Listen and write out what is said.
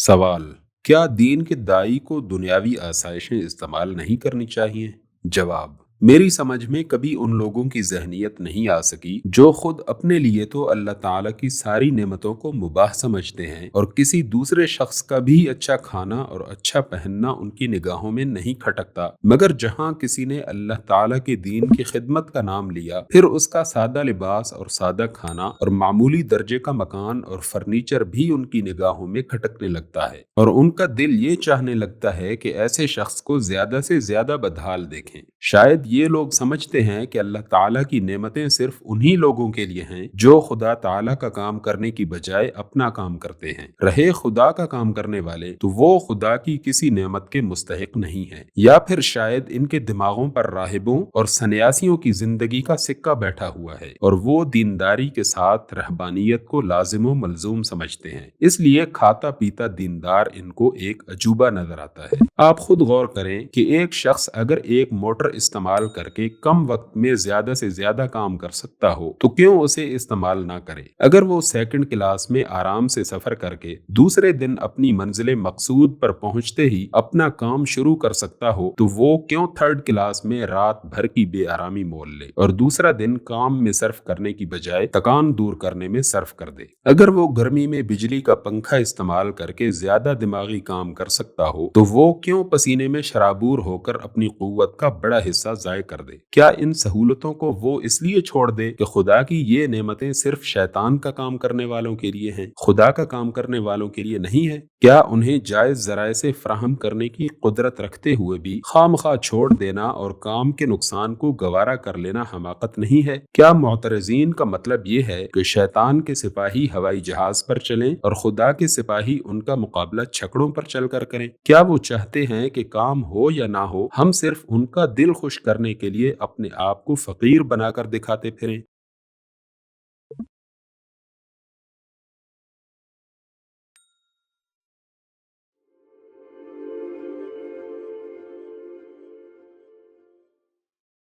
सवाल: क्या दीन के दाई को दुनियावी आसाइशें इस्तेमाल नहीं करनी चाहिए? जवाब: मेरी समझ में कभी उन लोगों की जहनियत नहीं आ सकी जो खुद अपने लिए तो अल्लाह ताला की सारी नेमतों को मुबाह समझते हैं और किसी दूसरे शख्स का भी अच्छा खाना और अच्छा पहनना उनकी निगाहों में नहीं खटकता, मगर जहां किसी ने अल्लाह ताला के दीन की खिदमत का नाम लिया, फिर उसका सादा लिबास और सादा खाना और मामूली दर्जे का मकान और फर्नीचर भी उनकी निगाहों में खटकने लगता है और उनका दिल ये चाहने लगता है कि ऐसे शख्स को ज्यादा से ज्यादा बदहाल देखें। शायद ये लोग समझते हैं कि अल्लाह ताला की नेमतें सिर्फ उन्हीं लोगों के लिए हैं जो खुदा ताला का काम करने की बजाय अपना काम करते हैं। रहे खुदा का काम करने वाले, तो वो खुदा की किसी नेमत के मुस्तहिक नहीं है, या फिर शायद इनके दिमागों पर राहिबों और सन्यासियों की जिंदगी का सिक्का बैठा हुआ है और वो दीनदारी के साथ रहबानियत को लाजिम व मलजूम समझते हैं, इसलिए खाता पीता दीनदार इनको एक अजूबा नजर आता है। आप खुद गौर करें कि एक शख्स अगर एक मोटर इस्तेमाल करके कम वक्त में ज्यादा से ज्यादा काम कर सकता हो, तो क्यों उसे इस्तेमाल ना करे? अगर वो सेकंड क्लास में आराम से सफर करके दूसरे दिन अपनी मंजिल मकसूद पर पहुंचते ही अपना काम शुरू कर सकता हो, तो वो क्यों थर्ड क्लास में रात भर की बेआरामी मोल ले और दूसरा दिन काम में सर्फ करने की बजाय थकान दूर करने में सर्फ कर दे? अगर वो गर्मी में बिजली का पंखा इस्तेमाल करके ज्यादा दिमागी काम कर सकता हो, तो वो क्यों पसीने में शराबूर होकर अपनी कुव्वत का बड़ा हिस्सा जाय कर दे? क्या इन सहूलतों को वो इसलिए छोड़ दे कि खुदा की ये नेमतें सिर्फ शैतान का काम करने वालों के लिए हैं, खुदा का काम करने वालों के लिए नहीं है? क्या उन्हें जायज जराए से फराहम करने की कुदरत रखते हुए भी खामखा छोड़ देना और काम के नुकसान को गवारा कर लेना हमाकत नहीं है? क्या मुअतरज़ीन का मतलब ये है कि शैतान के सिपाही हवाई जहाज पर चलें और खुदा के सिपाही उनका मुकाबला छकड़ों पर चलकर करें? क्या वो चाहते हैं कि काम हो या ना हो, हम सिर्फ उनका दिल खुश करने के लिए अपने आप को फकीर बनाकर दिखाते फिरें?